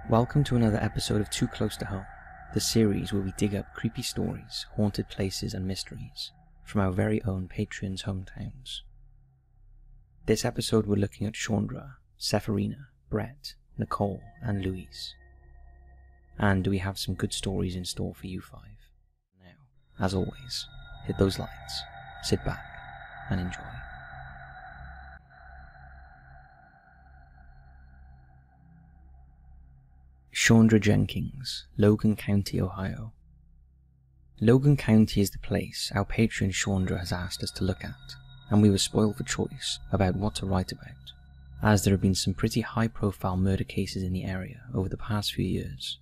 Welcome to another episode of Too Close to Home, the series where we dig up creepy stories, haunted places and mysteries from our very own patrons' hometowns. This episode we're looking at Chandra, Sephirina, Brett, Nicole and Louise. And we have some good stories in store for you five. Now, as always, hit those lights, sit back and enjoy. Chandra Jenkins, Logan County, Ohio. Logan County is the place our patron Chandra has asked us to look at, and we were spoiled for choice about what to write about, as there have been some pretty high-profile murder cases in the area over the past few years.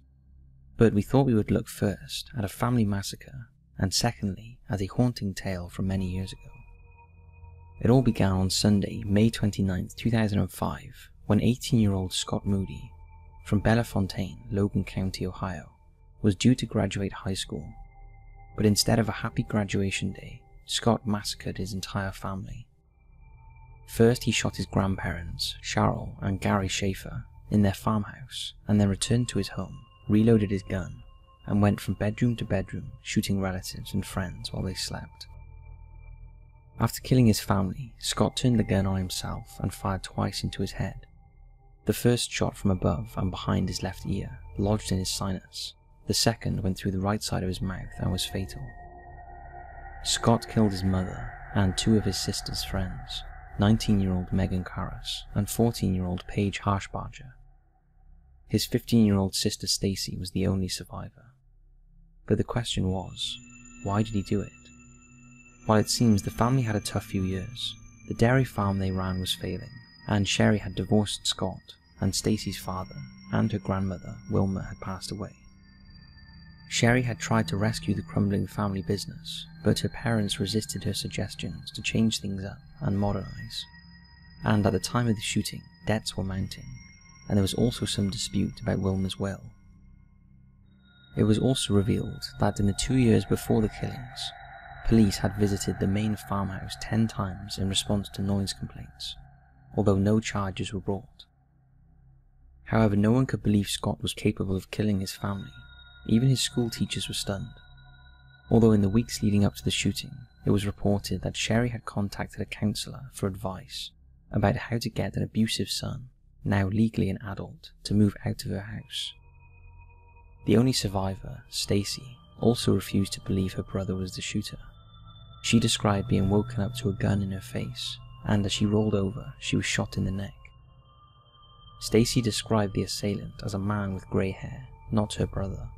But we thought we would look first at a family massacre, and secondly at a haunting tale from many years ago. It all began on Sunday, May 29, 2005, when 18-year-old Scott Moody from Bellefontaine, Logan County, Ohio, was due to graduate high school, but instead of a happy graduation day, Scott massacred his entire family. First he shot his grandparents, Cheryl and Gary Schaefer, in their farmhouse, and then returned to his home, reloaded his gun, and went from bedroom to bedroom shooting relatives and friends while they slept. After killing his family, Scott turned the gun on himself and fired twice into his head. The first shot from above and behind his left ear lodged in his sinus. The second went through the right side of his mouth and was fatal. Scott killed his mother and two of his sister's friends, 19-year-old Megan Karras and 14-year-old Paige Harshbarger. His 15-year-old sister Stacy was the only survivor. But the question was, why did he do it? While it seems the family had a tough few years, the dairy farm they ran was failing, and Sherry had divorced Scott, and Stacy's father and her grandmother, Wilma, had passed away. Sherry had tried to rescue the crumbling family business, but her parents resisted her suggestions to change things up and modernize. And at the time of the shooting, debts were mounting, and there was also some dispute about Wilma's will. It was also revealed that in the 2 years before the killings, police had visited the main farmhouse 10 times in response to noise complaints, although no charges were brought. However, no one could believe Scott was capable of killing his family. Even his school teachers were stunned. Although in the weeks leading up to the shooting, it was reported that Sherry had contacted a counselor for advice about how to get an abusive son, now legally an adult, to move out of her house. The only survivor, Stacy, also refused to believe her brother was the shooter. She described being woken up to a gun in her face, and as she rolled over, she was shot in the neck. Stacy described the assailant as a man with grey hair, not her brother.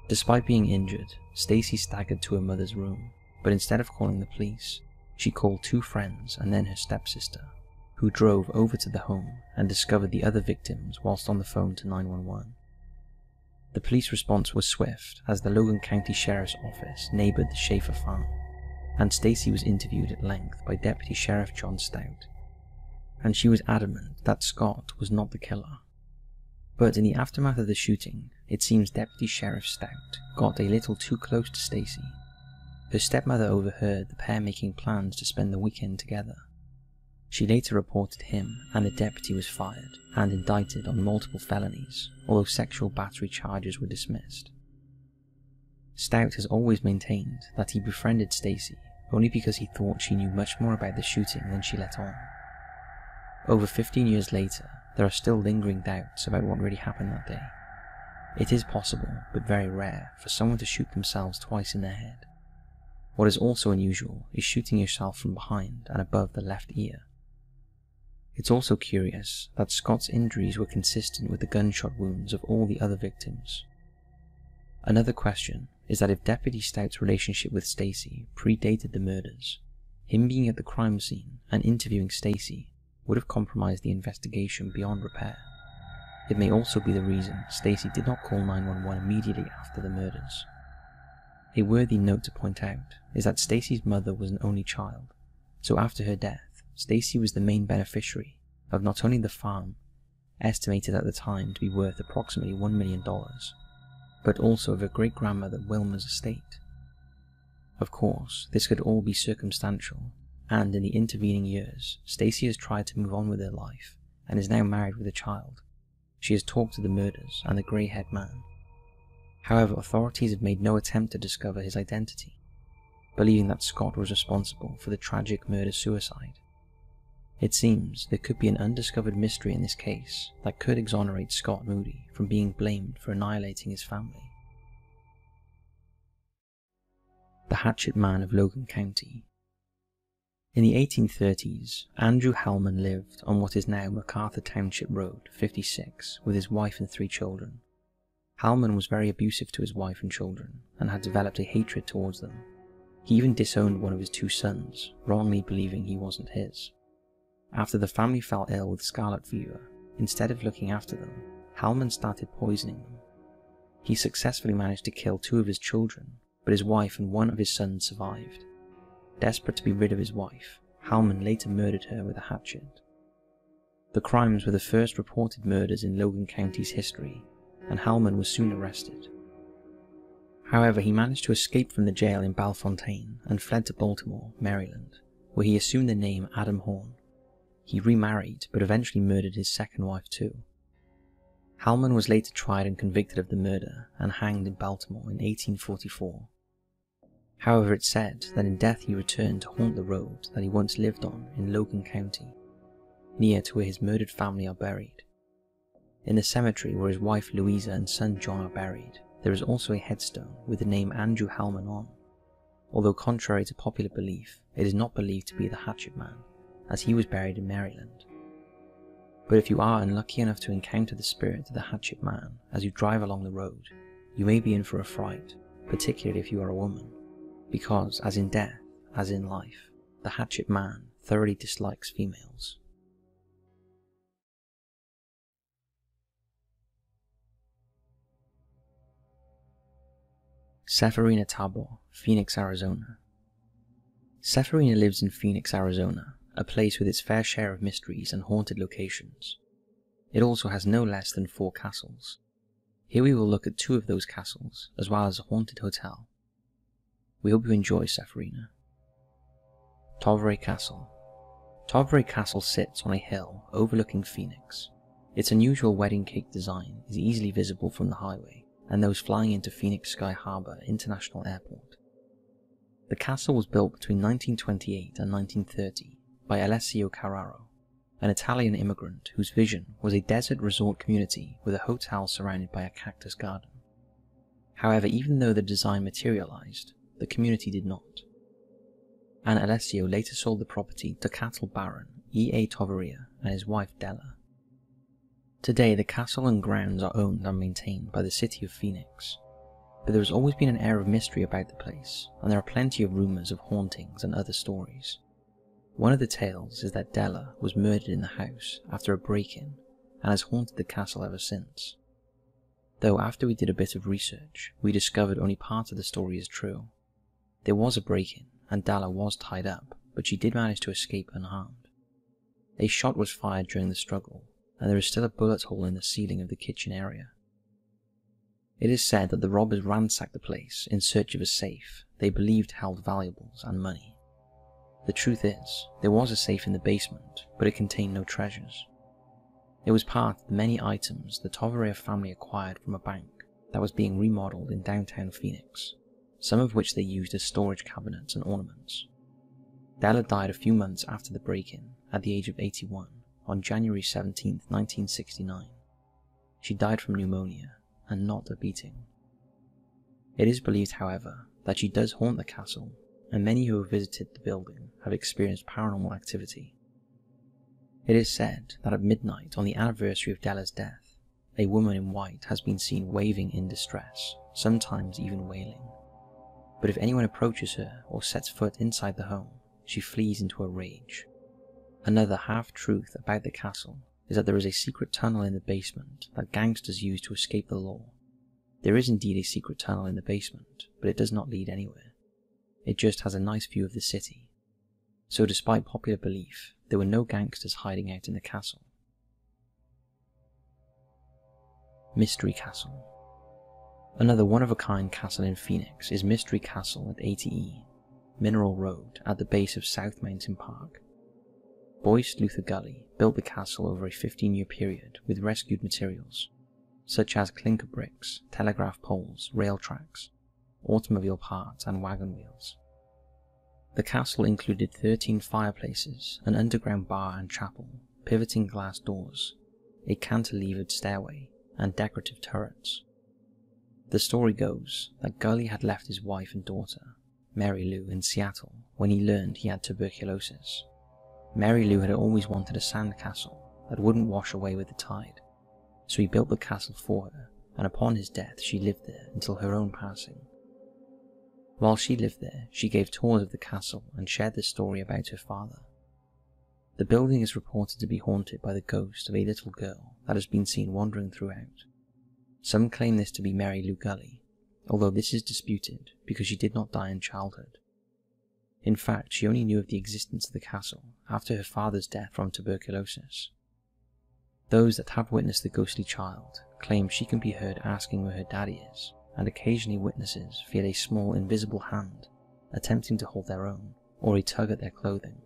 Despite being injured, Stacy staggered to her mother's room, but instead of calling the police, she called 2 friends and then her stepsister, who drove over to the home and discovered the other victims whilst on the phone to 911. The police response was swift, as the Logan County Sheriff's Office neighboured the Schaefer farm, and Stacy was interviewed at length by Deputy Sheriff John Stout, and she was adamant that Scott was not the killer. But in the aftermath of the shooting, it seems Deputy Sheriff Stout got a little too close to Stacy. Her stepmother overheard the pair making plans to spend the weekend together. She later reported him, and the deputy was fired and indicted on multiple felonies, although sexual battery charges were dismissed. Stout has always maintained that he befriended Stacy only because he thought she knew much more about the shooting than she let on. Over 15 years later, there are still lingering doubts about what really happened that day. It is possible, but very rare, for someone to shoot themselves twice in their head. What is also unusual is shooting yourself from behind and above the left ear. It's also curious that Scott's injuries were consistent with the gunshot wounds of all the other victims. Another question is that if Deputy Stout's relationship with Stacy predated the murders, him being at the crime scene and interviewing Stacy would have compromised the investigation beyond repair. It may also be the reason Stacy did not call 911 immediately after the murders. A worthy note to point out is that Stacy's mother was an only child, so after her death, Stacy was the main beneficiary of not only the farm, estimated at the time to be worth approximately $1 million, but also of her great-grandmother Wilma's estate. Of course, this could all be circumstantial, and in the intervening years, Stacy has tried to move on with her life and is now married with a child. She has talked to the murderers and the grey-haired man. However, authorities have made no attempt to discover his identity, believing that Scott was responsible for the tragic murder-suicide. It seems there could be an undiscovered mystery in this case that could exonerate Scott Moody from being blamed for annihilating his family. The Hatchet Man of Logan County. In the 1830s, Andrew Hellman lived on what is now MacArthur Township Road 56 with his wife and 3 children. Hellman was very abusive to his wife and children and had developed a hatred towards them. He even disowned one of his 2 sons, wrongly believing he wasn't his. After the family fell ill with scarlet fever, instead of looking after them, Hellman started poisoning them. He successfully managed to kill 2 of his children, but his wife and 1 of his sons survived. Desperate to be rid of his wife, Hellman later murdered her with a hatchet. The crimes were the first reported murders in Logan County's history, and Hellman was soon arrested. However, he managed to escape from the jail in Bellefontaine and fled to Baltimore, Maryland, where he assumed the name Adam Horn. He remarried, but eventually murdered his second wife too. Hellman was later tried and convicted of the murder and hanged in Baltimore in 1844. However, it's said that in death he returned to haunt the road that he once lived on in Logan County, near to where his murdered family are buried. In the cemetery where his wife Louisa and son John are buried, there is also a headstone with the name Andrew Hellman on. Although contrary to popular belief, it is not believed to be the Hatchet Man, as he was buried in Maryland. But if you are unlucky enough to encounter the spirit of the Hatchet Man as you drive along the road, you may be in for a fright, particularly if you are a woman, because as in death, as in life, the Hatchet Man thoroughly dislikes females. Severina Tabor, Phoenix, Arizona. Severina lives in Phoenix, Arizona, a place with its fair share of mysteries and haunted locations. It also has no less than 4 castles. Here we will look at 2 of those castles, as well as a haunted hotel. We hope you enjoy Severina. Tovray Castle. Tovray Castle sits on a hill overlooking Phoenix. Its unusual wedding cake design is easily visible from the highway and those flying into Phoenix Sky Harbor International Airport. The castle was built between 1928 and 1930 by Alessio Carraro, an Italian immigrant whose vision was a desert resort community with a hotel surrounded by a cactus garden. However, even though the design materialized, the community did not, and Alessio later sold the property to cattle baron E.A. Tovaria and his wife Della. Today, the castle and grounds are owned and maintained by the city of Phoenix, but there has always been an air of mystery about the place, and there are plenty of rumors of hauntings and other stories. One of the tales is that Della was murdered in the house after a break-in and has haunted the castle ever since. Though after we did a bit of research, we discovered only part of the story is true. There was a break-in and Della was tied up, but she did manage to escape unharmed. A shot was fired during the struggle, and there is still a bullet hole in the ceiling of the kitchen area. It is said that the robbers ransacked the place in search of a safe they believed held valuables and money. The truth is, there was a safe in the basement, but it contained no treasures. It was part of the many items the Tovaria family acquired from a bank that was being remodeled in downtown Phoenix, some of which they used as storage cabinets and ornaments. Della died a few months after the break-in, at the age of 81, on January 17, 1969. She died from pneumonia, and not a beating. It is believed, however, that she does haunt the castle, and many who have visited the building have experienced paranormal activity. It is said that at midnight on the anniversary of Della's death, a woman in white has been seen waving in distress, sometimes even wailing. But if anyone approaches her or sets foot inside the home, she flees into a rage. Another half-truth about the castle is that there is a secret tunnel in the basement that gangsters use to escape the law. There is indeed a secret tunnel in the basement, but it does not lead anywhere. It just has a nice view of the city. So despite popular belief, there were no gangsters hiding out in the castle. Mystery Castle. Another one-of-a-kind castle in Phoenix is Mystery Castle at 80E, Mineral Road at the base of South Mountain Park. Boyce Luther Gully built the castle over a 15-year period with rescued materials, such as clinker bricks, telegraph poles, rail tracks, automobile parts, and wagon wheels. The castle included 13 fireplaces, an underground bar and chapel, pivoting glass doors, a cantilevered stairway, and decorative turrets. The story goes that Gully had left his wife and daughter, Mary Lou, in Seattle when he learned he had tuberculosis. Mary Lou had always wanted a sand castle that wouldn't wash away with the tide, so he built the castle for her, and upon his death she lived there until her own passing. While she lived there, she gave tours of the castle and shared the story about her father. The building is reported to be haunted by the ghost of a little girl that has been seen wandering throughout. Some claim this to be Mary Lou Gully, although this is disputed because she did not die in childhood. In fact, she only knew of the existence of the castle after her father's death from tuberculosis. Those that have witnessed the ghostly child claim she can be heard asking where her daddy is, and occasionally witnesses feel a small invisible hand attempting to hold their own, or a tug at their clothing.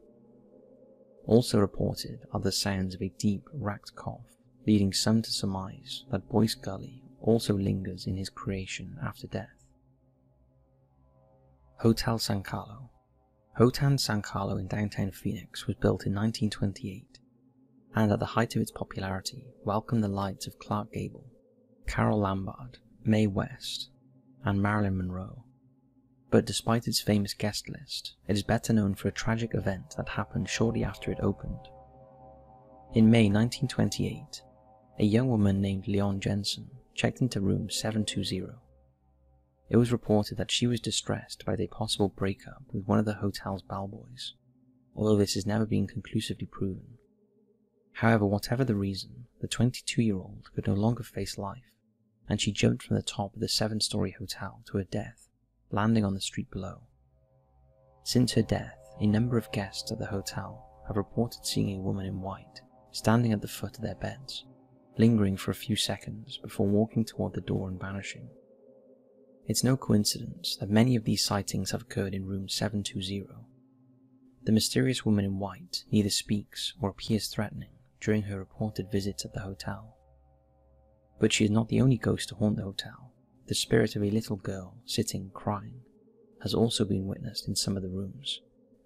Also reported are the sounds of a deep, racked cough, leading some to surmise that Boyce Gully also lingers in his creation after death. Hotel San Carlo. Hotel San Carlo in downtown Phoenix was built in 1928, and at the height of its popularity welcomed the likes of Clark Gable, Carole Lombard, Mae West, and Marilyn Monroe. But despite its famous guest list, it is better known for a tragic event that happened shortly after it opened. In May 1928, a young woman named Leon Jensen checked into room 720. It was reported that she was distressed by a possible breakup with one of the hotel's bellboys, although this has never been conclusively proven. However, whatever the reason, the 22-year-old could no longer face life, and she jumped from the top of the 7-story hotel to her death, landing on the street below. Since her death, a number of guests at the hotel have reported seeing a woman in white standing at the foot of their beds, lingering for a few seconds before walking toward the door and vanishing. It's no coincidence that many of these sightings have occurred in room 720. The mysterious woman in white neither speaks or appears threatening during her reported visits at the hotel. But she is not the only ghost to haunt the hotel. The spirit of a little girl sitting crying has also been witnessed in some of the rooms,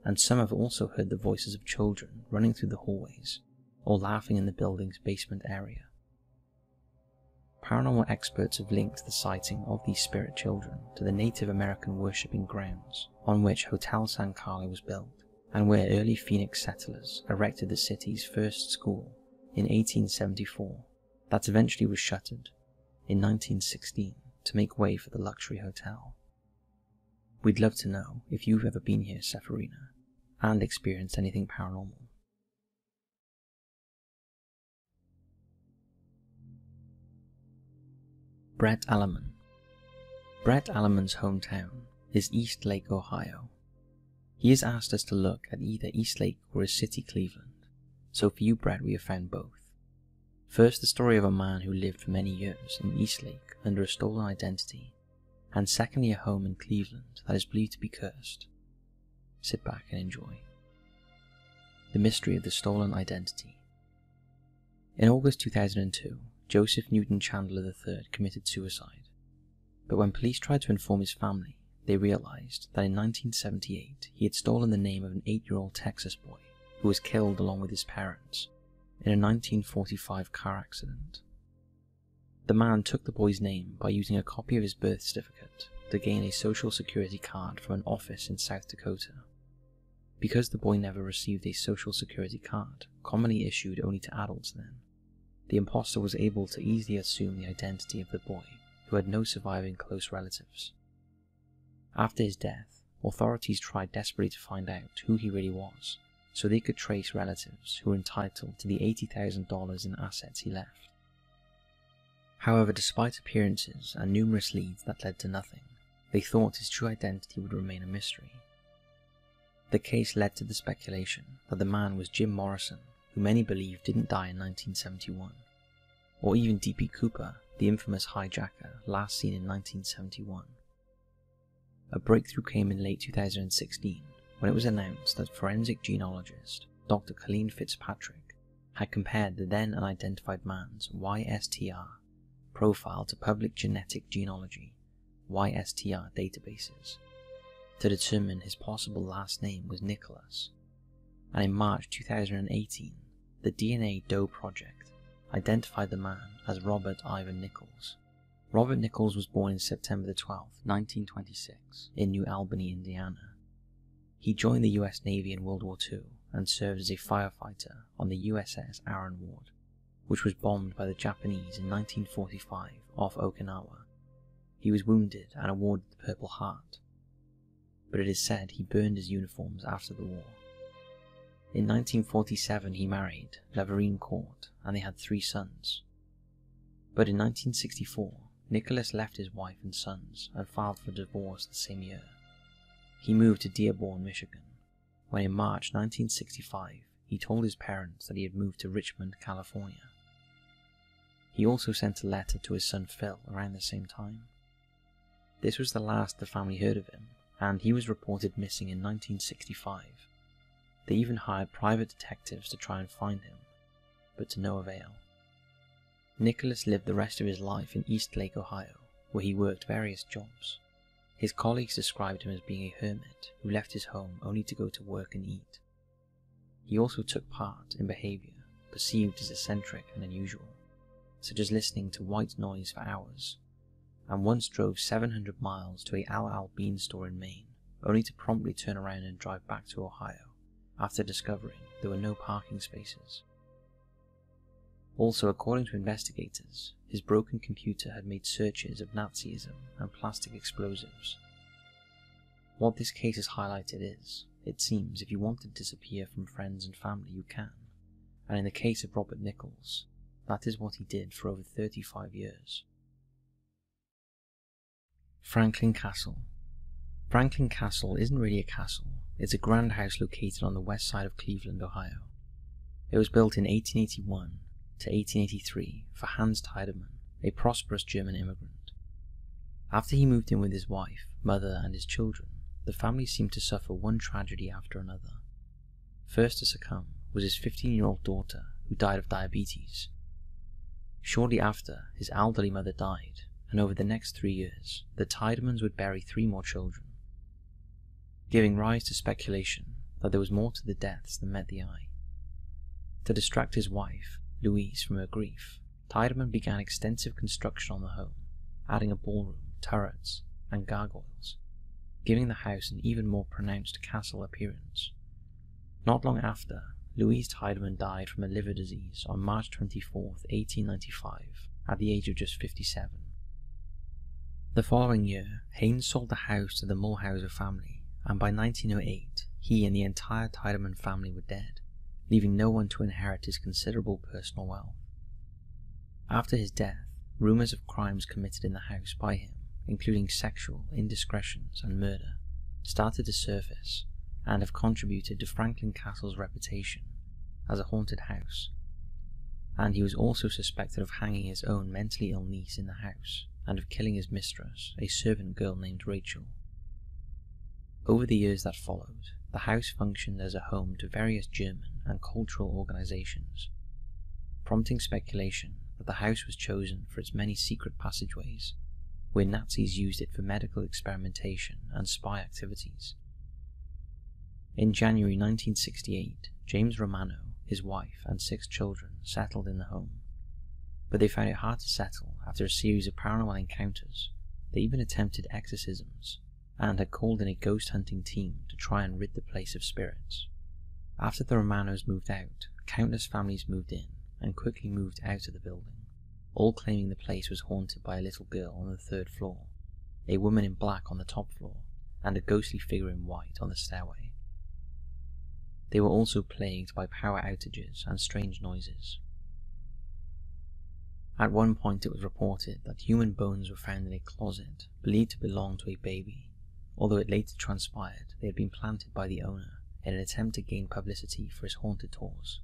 and some have also heard the voices of children running through the hallways or laughing in the building's basement area. Paranormal experts have linked the sighting of these spirit children to the Native American worshipping grounds on which Hotel San Carlo was built, and where early Phoenix settlers erected the city's first school in 1874 that eventually was shuttered in 1916 to make way for the luxury hotel. We'd love to know if you've ever been here, Sephirina, and experienced anything paranormal. Brett Alleman. Brett Alleman's hometown is East Lake, Ohio. He has asked us to look at either East Lake or his city, Cleveland, so for you, Brett, we have found both. First, the story of a man who lived for many years in East Lake under a stolen identity, and secondly, a home in Cleveland that is believed to be cursed. Sit back and enjoy. The mystery of the stolen identity. In August 2002, Joseph Newton Chandler III committed suicide, but when police tried to inform his family, they realized that in 1978 he had stolen the name of an 8-year-old Texas boy who was killed along with his parents in a 1945 car accident. The man took the boy's name by using a copy of his birth certificate to gain a social security card from an office in South Dakota. Because the boy never received a social security card, commonly issued only to adults then, the imposter was able to easily assume the identity of the boy who had no surviving close relatives. After his death, authorities tried desperately to find out who he really was, so they could trace relatives who were entitled to the $80,000 in assets he left. However, despite appearances and numerous leads that led to nothing, they thought his true identity would remain a mystery. The case led to the speculation that the man was Jim Morrison, who many believe didn't die in 1971, or even D.P. Cooper, the infamous hijacker last seen in 1971. A breakthrough came in late 2016 when it was announced that forensic genealogist Dr. Colleen Fitzpatrick, had compared the then unidentified man's YSTR profile to public genetic genealogy YSTR databases to determine his possible last name was Nicholas, and in March 2018, the DNA Doe Project identified the man as Robert Ivan Nichols. Robert Nichols was born on September 12, 1926, in New Albany, Indiana. He joined the US Navy in World War II and served as a firefighter on the USS W.A.R.N.I.N.G, which was bombed by the Japanese in 1945 off Okinawa. He was wounded and awarded the Purple Heart, but it is said he burned his uniforms after the war. In 1947 he married Laverne Court and they had 3 sons. But in 1964, Nicholas left his wife and sons and filed for divorce the same year. He moved to Dearborn, Michigan, when in March 1965 he told his parents that he had moved to Richmond, California. He also sent a letter to his son Phil around the same time. This was the last the family heard of him, and he was reported missing in 1965. They even hired private detectives to try and find him, but to no avail. Nicholas lived the rest of his life in East Lake, Ohio, where he worked various jobs. His colleagues described him as being a hermit who left his home only to go to work and eat. He also took part in behavior perceived as eccentric and unusual, such as listening to white noise for hours, and once drove 700 miles to a Al Bean store in Maine, only to promptly turn around and drive back to Ohio after discovering there were no parking spaces. Also, according to investigators, his broken computer had made searches of Nazism and plastic explosives. What this case has highlighted is, it seems, if you want to disappear from friends and family, you can, and in the case of Robert Nichols, that is what he did for over 35 years. Franklin Castle. Franklin Castle isn't really a castle, it's a grand house located on the west side of Cleveland, Ohio. It was built in 1881 to 1883 for Hans Tiedemann, a prosperous German immigrant. After he moved in with his wife, mother, and his children, the family seemed to suffer one tragedy after another. First to succumb was his 15-year-old daughter, who died of diabetes. Shortly after, his elderly mother died, and over the next 3 years, the Tiedemans would bury 3 more children, giving rise to speculation that there was more to the deaths than met the eye. To distract his wife, Louise, from her grief, Tiedemann began extensive construction on the home, adding a ballroom, turrets, and gargoyles, giving the house an even more pronounced castle appearance. Not long after, Louise Tiedemann died from a liver disease on March 24, 1895, at the age of just 57. The following year, Haynes sold the house to the Mulhauser family, and by 1908, he and the entire Tiedemann family were dead, leaving no one to inherit his considerable personal wealth. After his death, rumors of crimes committed in the house by him, including sexual indiscretions and murder, started to surface and have contributed to Franklin Castle's reputation as a haunted house, and he was also suspected of hanging his own mentally ill niece in the house and of killing his mistress, a servant girl named Rachel. Over the years that followed, the house functioned as a home to various German and cultural organizations, prompting speculation that the house was chosen for its many secret passageways, where Nazis used it for medical experimentation and spy activities. In January 1968, James Romano, his wife, and 6 children settled in the home, but they found it hard to settle after a series of paranormal encounters. They even attempted exorcisms, and had called in a ghost hunting team to try and rid the place of spirits. After the Romanos moved out, countless families moved in and quickly moved out of the building, all claiming the place was haunted by a little girl on the 3rd floor, a woman in black on the top floor, and a ghostly figure in white on the stairway. They were also plagued by power outages and strange noises. At one point it was reported that human bones were found in a closet believed to belong to a baby, although it later transpired they had been planted by the owner in an attempt to gain publicity for his haunted tours.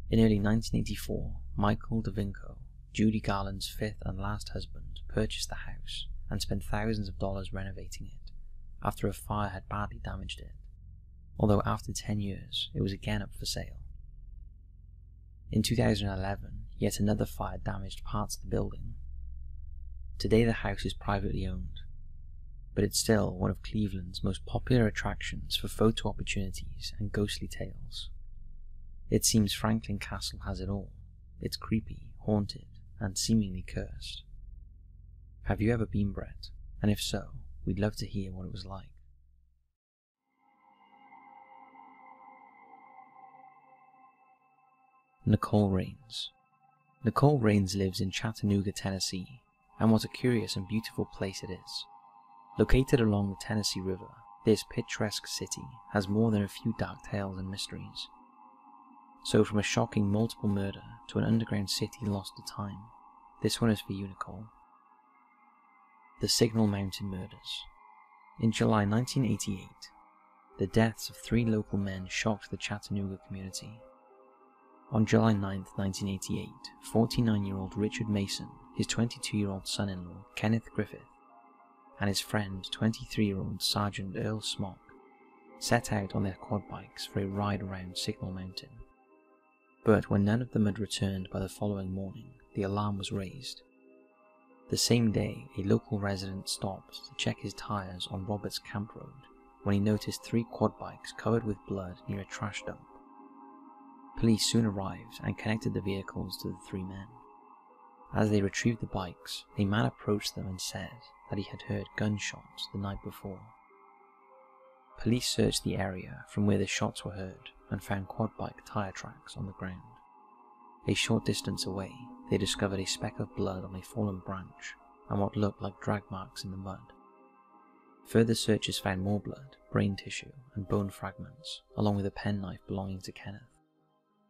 In early 1984, Michael DeVinco, Judy Garland's 5th and last husband, purchased the house and spent thousands of dollars renovating it after a fire had badly damaged it. although after 10 years it was again up for sale. In 2011, yet another fire damaged parts of the building. Today the house is privately owned, but it's still one of Cleveland's most popular attractions for photo opportunities and ghostly tales. It seems Franklin Castle has it all. It's creepy, haunted, and seemingly cursed. Have you ever been, Brett? And if so, we'd love to hear what it was like. Nicole Raines. Nicole Raines lives in Chattanooga, Tennessee, and what a curious and beautiful place it is. Located along the Tennessee River, this picturesque city has more than a few dark tales and mysteries. So from a shocking multiple murder to an underground city lost to time, this one is for you, Nicole. The Signal Mountain Murders. In July 1988, the deaths of 3 local men shocked the Chattanooga community. On July 9, 1988, 49-year-old Richard Mason, his 22-year-old son-in-law Kenneth Griffith, and his friend 23-year-old Sergeant Earl Smock set out on their quad bikes for a ride around Signal Mountain. But when none of them had returned by the following morning, the alarm was raised. The same day, a local resident stopped to check his tyres on Roberts Camp Road when he noticed 3 quad bikes covered with blood near a trash dump. Police soon arrived and connected the vehicles to the 3 men. As they retrieved the bikes, a man approached them and said that he had heard gunshots the night before. Police searched the area from where the shots were heard and found quad bike tyre tracks on the ground. A short distance away, they discovered a speck of blood on a fallen branch and what looked like drag marks in the mud. Further searches found more blood, brain tissue, and bone fragments, along with a penknife belonging to Kenneth.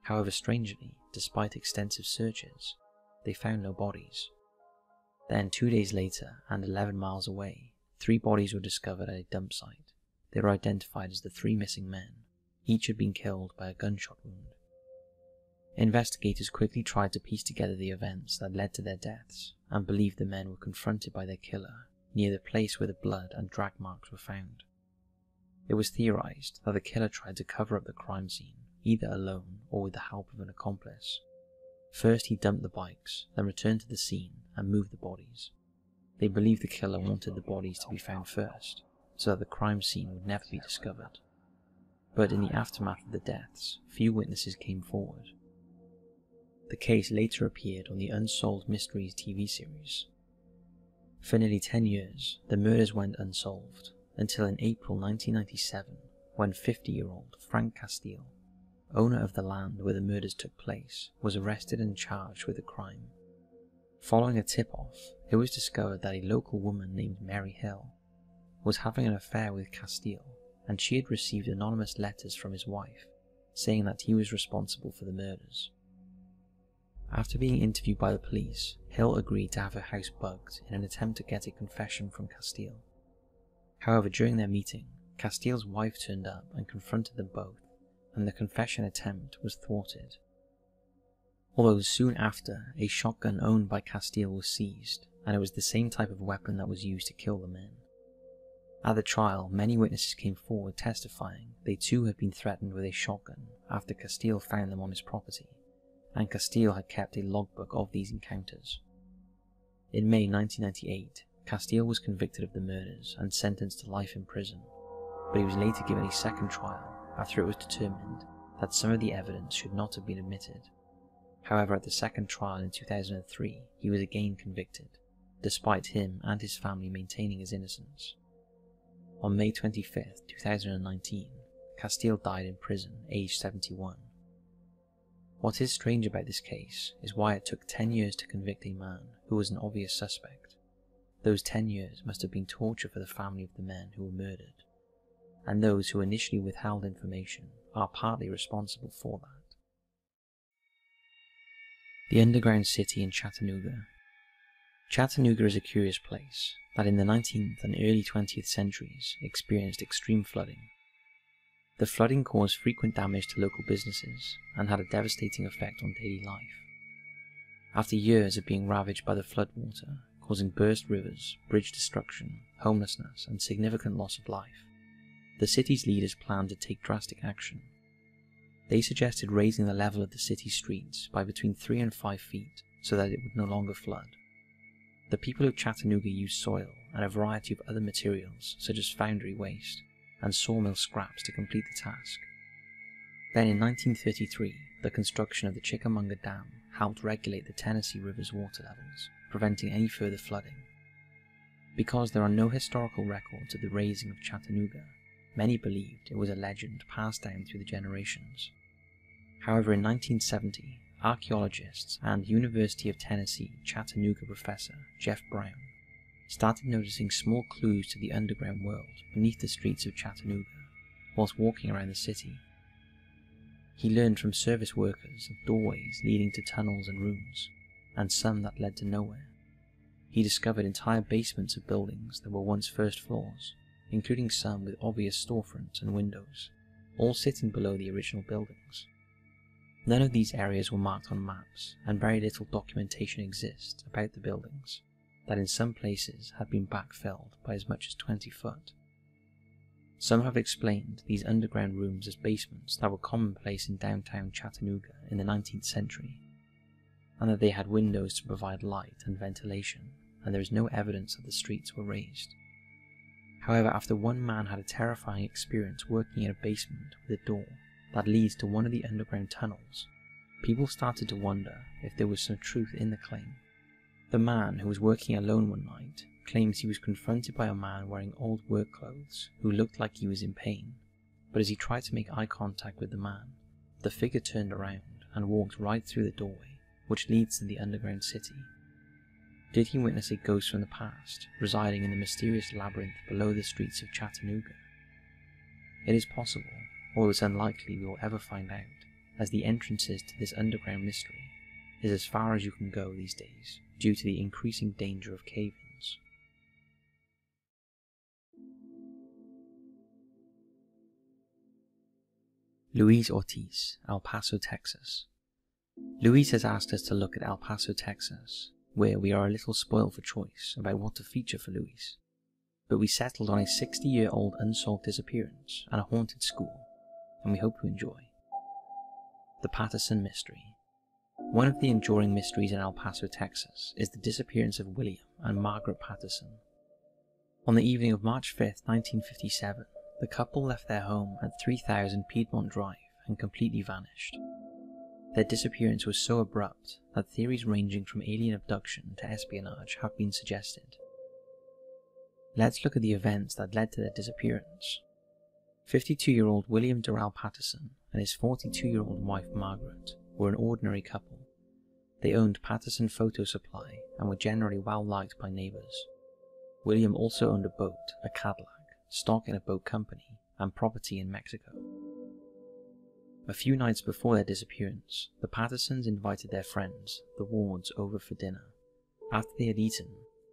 However, strangely, despite extensive searches, they found no bodies. Then 2 days later, and 11 miles away, 3 bodies were discovered at a dump site. They were identified as the 3 missing men. Each had been killed by a gunshot wound. Investigators quickly tried to piece together the events that led to their deaths, and believed the men were confronted by their killer near the place where the blood and drag marks were found. It was theorized that the killer tried to cover up the crime scene, either alone or with the help of an accomplice. First he dumped the bikes, then returned to the scene and moved the bodies. They believed the killer wanted the bodies to be found first, so that the crime scene would never be discovered. But in the aftermath of the deaths, few witnesses came forward. The case later appeared on the Unsolved Mysteries TV series. For nearly 10 years, the murders went unsolved, until in April 1997, when 50-year-old Frank Castile, owner of the land where the murders took place, was arrested and charged with the crime. Following a tip-off, it was discovered that a local woman named Mary Hill was having an affair with Castile, and she had received anonymous letters from his wife, saying that he was responsible for the murders. After being interviewed by the police, Hill agreed to have her house bugged in an attempt to get a confession from Castile. However, during their meeting, Castile's wife turned up and confronted them both, and the confession attempt was thwarted. Although soon after, a shotgun owned by Castile was seized, and it was the same type of weapon that was used to kill the men. At the trial, many witnesses came forward testifying they too had been threatened with a shotgun after Castile found them on his property, and Castile had kept a logbook of these encounters. In May 1998, Castile was convicted of the murders and sentenced to life in prison, but he was later given a second trial after it was determined that some of the evidence should not have been admitted. However, at the second trial in 2003, he was again convicted, despite him and his family maintaining his innocence. On May 25, 2019, Castile died in prison, aged 71. What is strange about this case is why it took 10 years to convict a man who was an obvious suspect. Those 10 years must have been torture for the family of the men who were murdered, and those who initially withheld information are partly responsible for that. The underground city in Chattanooga. Chattanooga is a curious place that in the 19th and early 20th centuries experienced extreme flooding. The flooding caused frequent damage to local businesses and had a devastating effect on daily life. After years of being ravaged by the floodwater, causing burst rivers, bridge destruction, homelessness, and significant loss of life, the city's leaders planned to take drastic action. They suggested raising the level of the city's streets by between 3 and 5 feet so that it would no longer flood. The people of Chattanooga used soil and a variety of other materials such as foundry waste and sawmill scraps to complete the task. Then in 1933, the construction of the Chickamauga Dam helped regulate the Tennessee River's water levels, preventing any further flooding. Because there are no historical records of the raising of Chattanooga, many believed it was a legend passed down through the generations. However, in 1970, archaeologists and University of Tennessee Chattanooga professor Jeff Brown started noticing small clues to the underground world beneath the streets of Chattanooga whilst walking around the city. He learned from service workers of doorways leading to tunnels and rooms, and some that led to nowhere. He discovered entire basements of buildings that were once first floors, including some with obvious storefronts and windows, all sitting below the original buildings. None of these areas were marked on maps, and very little documentation exists about the buildings, that in some places had been backfilled by as much as 20 foot. Some have explained these underground rooms as basements that were commonplace in downtown Chattanooga in the 19th century, and that they had windows to provide light and ventilation, and there is no evidence that the streets were raised. However, after one man had a terrifying experience working in a basement with a door that leads to one of the underground tunnels, people started to wonder if there was some truth in the claim. The man, who was working alone one night, claims he was confronted by a man wearing old work clothes who looked like he was in pain, but as he tried to make eye contact with the man, the figure turned around and walked right through the doorway, which leads to the underground city. Did he witness a ghost from the past, residing in the mysterious labyrinth below the streets of Chattanooga? It is possible, although it's unlikely we will ever find out, as the entrances to this underground mystery is as far as you can go these days, due to the increasing danger of cave-ins. Luis Ortiz, El Paso, Texas. Luis has asked us to look at El Paso, Texas, where we are a little spoiled for choice about what to feature for Luis, but we settled on a 60-year-old unsolved disappearance and a haunted school, and we hope you enjoy. The Patterson Mystery. One of the enduring mysteries in El Paso, Texas is the disappearance of William and Margaret Patterson. On the evening of March 5th, 1957, the couple left their home at 3000 Piedmont Drive and completely vanished. Their disappearance was so abrupt that theories ranging from alien abduction to espionage have been suggested. Let's look at the events that led to their disappearance. 52-year-old William Durrell Patterson and his 42-year-old wife Margaret were an ordinary couple. They owned Patterson Photo Supply and were generally well liked by neighbours. William also owned a boat, a Cadillac, stock in a boat company, and property in Mexico. A few nights before their disappearance, the Pattersons invited their friends, the Wards, over for dinner. After they had eaten,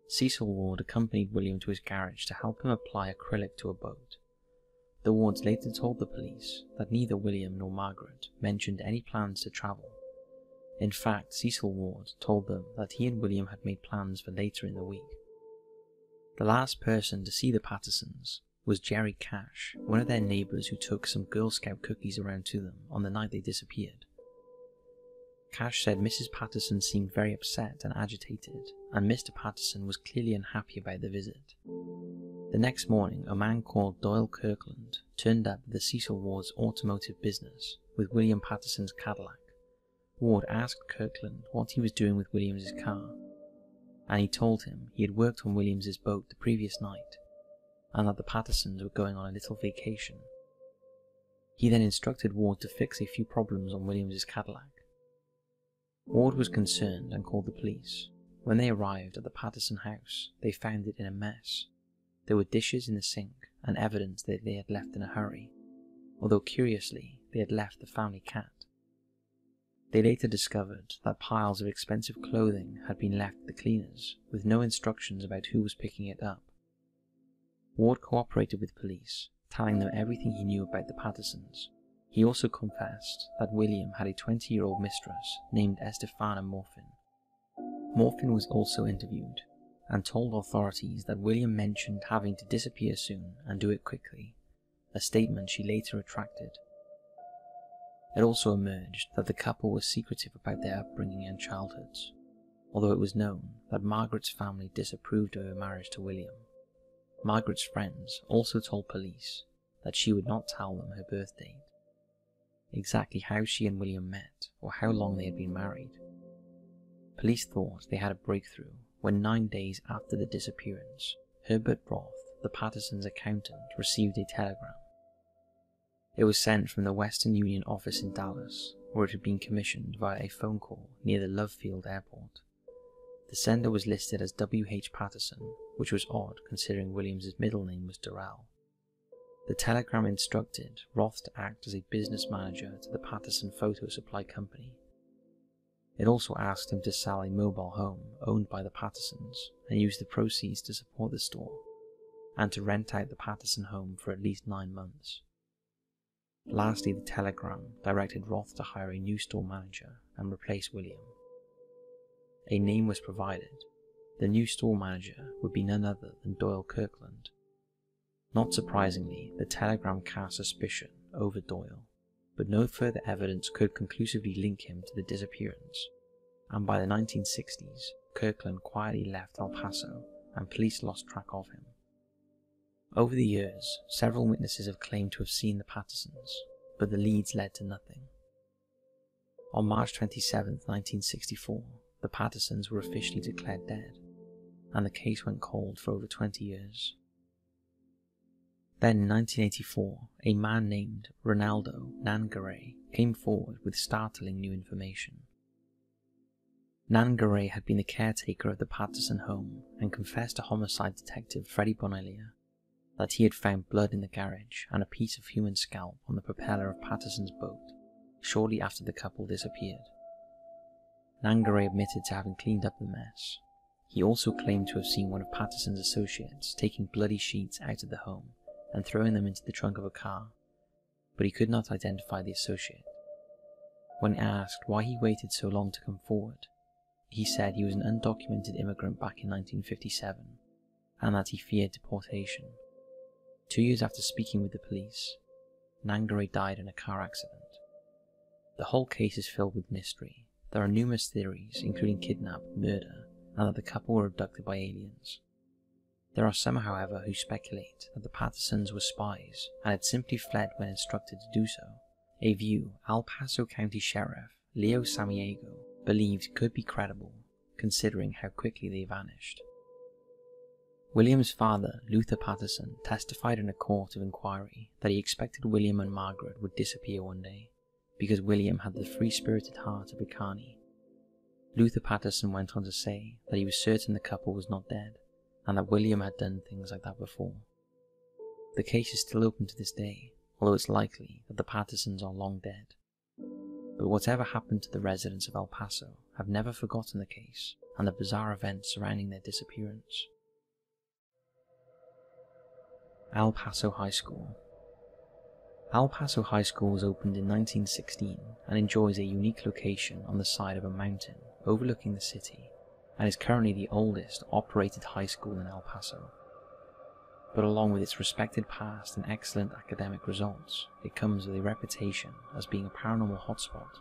Cecil Ward accompanied William to his garage to help him apply acrylic to a boat. The Wards later told the police that neither William nor Margaret mentioned any plans to travel. In fact, Cecil Ward told them that he and William had made plans for later in the week. The last person to see the Pattersons was Jerry Cash, one of their neighbours who took some Girl Scout cookies around to them on the night they disappeared. Cash said Mrs. Patterson seemed very upset and agitated, and Mr. Patterson was clearly unhappy about the visit. The next morning, a man called Doyle Kirkland turned up at the Cecil Ward's automotive business with William Patterson's Cadillac. Ward asked Kirkland what he was doing with William's car, and he told him he had worked on William's boat the previous night, and that the Pattersons were going on a little vacation. He then instructed Ward to fix a few problems on William's Cadillac. Ward was concerned and called the police. When they arrived at the Patterson house, they found it in a mess. There were dishes in the sink and evidence that they had left in a hurry, although curiously they had left the family cat. They later discovered that piles of expensive clothing had been left at the cleaners, with no instructions about who was picking it up. Ward cooperated with police, telling them everything he knew about the Pattersons. He also confessed that William had a 20-year-old mistress named Estefana Morfin. Morfin was also interviewed, and told authorities that William mentioned having to disappear soon and do it quickly, a statement she later retracted. It also emerged that the couple was secretive about their upbringing and childhoods, although it was known that Margaret's family disapproved of her marriage to William. Margaret's friends also told police that she would not tell them her birth date, exactly how she and William met or how long they had been married. Police thought they had a breakthrough when 9 days after the disappearance, Herbert Roth, the Pattersons' accountant, received a telegram. It was sent from the Western Union office in Dallas, where it had been commissioned via a phone call near the Love Field airport. The sender was listed as W.H. Patterson, which was odd considering William's middle name was Durrell. The telegram instructed Roth to act as a business manager to the Patterson Photo Supply Company. It also asked him to sell a mobile home owned by the Pattersons and use the proceeds to support the store, and to rent out the Patterson home for at least 9 months. Lastly, the telegram directed Roth to hire a new store manager and replace William. A name was provided. The new store manager would be none other than Doyle Kirkland. Not surprisingly, the telegram cast suspicion over Doyle, but no further evidence could conclusively link him to the disappearance, and by the 1960s, Kirkland quietly left El Paso and police lost track of him. Over the years, several witnesses have claimed to have seen the Pattersons, but the leads led to nothing. On March 27, 1964, the Pattersons were officially declared dead, and the case went cold for over 20 years. Then in 1984, a man named Ronaldo Nangaray came forward with startling new information. Nangaray had been the caretaker of the Patterson home and confessed to homicide detective Freddie Bonilla that he had found blood in the garage and a piece of human scalp on the propeller of Patterson's boat shortly after the couple disappeared. Nangaray admitted to having cleaned up the mess. He also claimed to have seen one of Patterson's associates taking bloody sheets out of the home and throwing them into the trunk of a car, but he could not identify the associate. When asked why he waited so long to come forward, he said he was an undocumented immigrant back in 1957, and that he feared deportation. 2 years after speaking with the police, Nangaray died in a car accident. The whole case is filled with mystery. There are numerous theories, including kidnap, murder, and that the couple were abducted by aliens. There are some, however, who speculate that the Pattersons were spies and had simply fled when instructed to do so, a view El Paso County Sheriff Leo Samiego believed could be credible, considering how quickly they vanished. William's father, Luther Patterson, testified in a court of inquiry that he expected William and Margaret would disappear one day, because William had the free-spirited heart of a carny. Luther Patterson went on to say that he was certain the couple was not dead, and that William had done things like that before. The case is still open to this day, although it's likely that the Pattersons are long dead. But whatever happened to the residents of El Paso have never forgotten the case and the bizarre events surrounding their disappearance. El Paso High School. El Paso High School was opened in 1916 and enjoys a unique location on the side of a mountain overlooking the city, and is currently the oldest operated high school in El Paso. But along with its respected past and excellent academic results, it comes with a reputation as being a paranormal hotspot.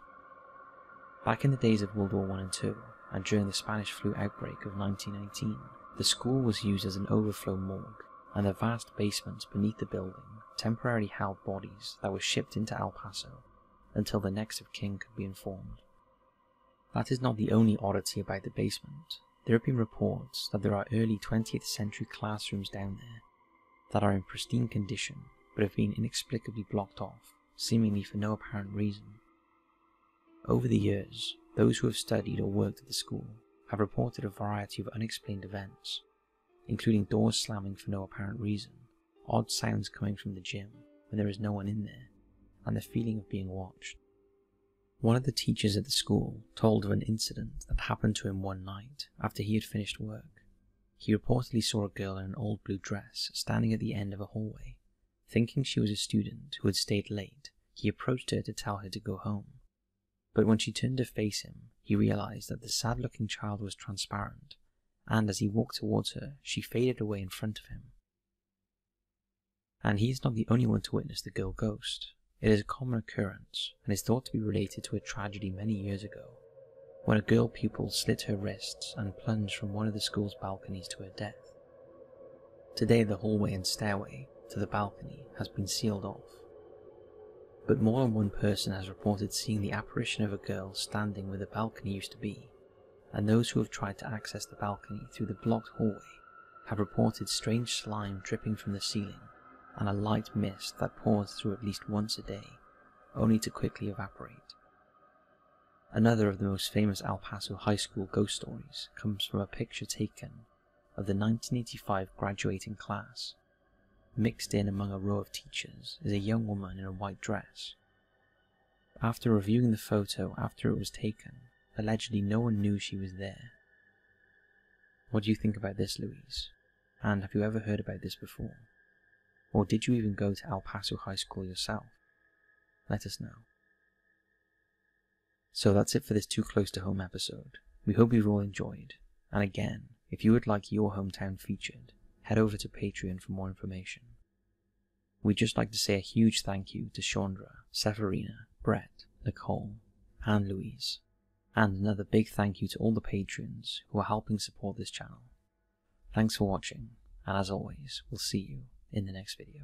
Back in the days of World War I and II, and during the Spanish flu outbreak of 1918, the school was used as an overflow morgue, and the vast basements beneath the building temporarily held bodies that were shipped into El Paso until the next of kin could be informed. That is not the only oddity about the basement. There have been reports that there are early 20th century classrooms down there that are in pristine condition but have been inexplicably blocked off, seemingly for no apparent reason. Over the years, those who have studied or worked at the school have reported a variety of unexplained events, including doors slamming for no apparent reason, odd sounds coming from the gym when there is no one in there, and the feeling of being watched. One of the teachers at the school told of an incident that happened to him one night after he had finished work. He reportedly saw a girl in an old blue dress standing at the end of a hallway. Thinking she was a student who had stayed late, he approached her to tell her to go home. But when she turned to face him, he realized that the sad-looking child was transparent, and as he walked towards her, she faded away in front of him. And he is not the only one to witness the girl ghost. It is a common occurrence, and is thought to be related to a tragedy many years ago, when a girl pupil slit her wrists and plunged from one of the school's balconies to her death. Today the hallway and stairway to the balcony has been sealed off, but more than one person has reported seeing the apparition of a girl standing where the balcony used to be, and those who have tried to access the balcony through the blocked hallway have reported strange slime dripping from the ceiling and a light mist that pours through at least once a day, only to quickly evaporate. Another of the most famous El Paso high school ghost stories comes from a picture taken of the 1985 graduating class. Mixed in among a row of teachers is a young woman in a white dress. After reviewing the photo after it was taken, allegedly no one knew she was there. What do you think about this, Louise? And have you ever heard about this before? Or did you even go to El Paso High School yourself? Let us know. So that's it for this Too Close to Home episode. We hope you've all enjoyed. And again, if you would like your hometown featured, head over to Patreon for more information. We'd just like to say a huge thank you to Chandra, Severina, Brett, Nicole, and Louise. And another big thank you to all the patrons who are helping support this channel. Thanks for watching, and as always, we'll see you in the next video.